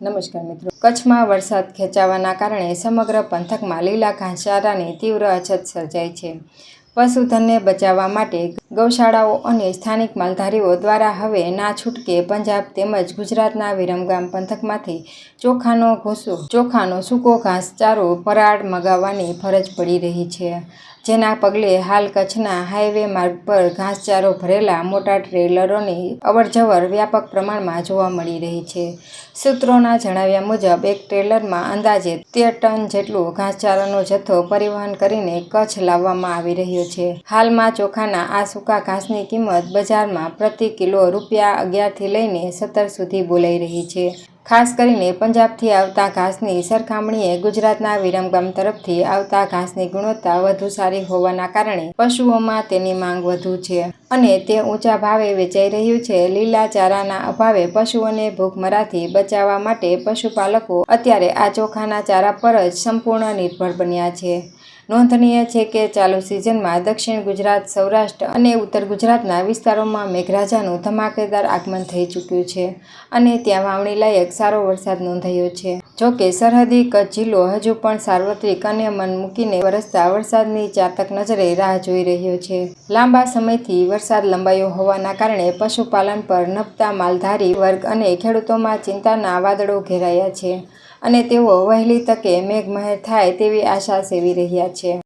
નમસ્કાર મિત્રો, કચ્છમાં વરસાદ ખેંચાવાના કારણે સમગ્ર પંથકમાં લીલા ઘાસચારાની તીવ્ર અછત સર્જાઈ છે. પશુધનને બચાવવા માટે ગૌશાળાઓ અને સ્થાનિક માલધારીઓ દ્વારા હવે ના છૂટકે પંજાબ તેમજ ગુજરાતના વિરમગામ પંથકમાંથી ચોખાનો સૂકો ઘાસચારો પરાળ મગાવવાની ફરજ પડી રહી છે. જેના પગલે હાલ કચ્છના હાઈવે માર્ગ પર ઘાસચારો ભરેલા મોટા ટ્રેલરોની અવરજવર વ્યાપક પ્રમાણમાં જોવા મળી રહી છે. સૂત્રોના જણાવ્યા મુજબ એક ટ્રેલરમાં અંદાજે 13 ટન જેટલું ઘાસચારાનો જથ્થો પરિવહન કરીને કચ્છ લાવવામાં આવી રહ્યો છે. હાલમાં ચોખાના આ સૂકા ઘાસની કિંમત બજારમાં પ્રતિ કિલો રૂપિયા 11 થી લઈને 17 સુધી બોલાઈ રહી છે. ખાસ કરીને પંજાબથી આવતા ઘાસની સરખામણીએ ગુજરાતના વિરમગામ તરફથી આવતા ઘાસની ગુણવત્તા વધુ સારી હોવાના કારણે પશુઓમાં તેની માંગ વધુ છે અને તે ઊંચા ભાવે વેચાઈ રહ્યું છે. લીલા ચારાના અભાવે પશુઓને ભૂખમરાથી બચાવવા માટે પશુપાલકો અત્યારે આ ચોખાના ચારા પર જ સંપૂર્ણ નિર્ભર બન્યા છે. નોંધનીય છે કે ચાલુ સિઝનમાં દક્ષિણ ગુજરાત, સૌરાષ્ટ્ર અને ઉત્તર ગુજરાતના વિસ્તારોમાં મેઘરાજાનું ધમાકેદાર આગમન થઈ ચૂક્યું છે અને ત્યાં વાવણીલાયક સારો વરસાદ નોંધાયો છે. જોકે સરહદી કચ્છ જિલ્લો હજુ પણ સાર્વત્રિક અને મન મૂકીને વરસતા વરસાદની ચાતક નજરે રાહ જોઈ રહ્યો છે. લાંબા સમયથી વરસાદ લંબાયો હોવાના કારણે પશુપાલન પર નભતા માલધારી વર્ગ અને ખેડૂતોમાં ચિંતાના વાદળો ઘેરાયા છે અને તેઓ વહેલી તકે મેઘમહેર થાય તેવી આશા સેવી રહ્યા છે.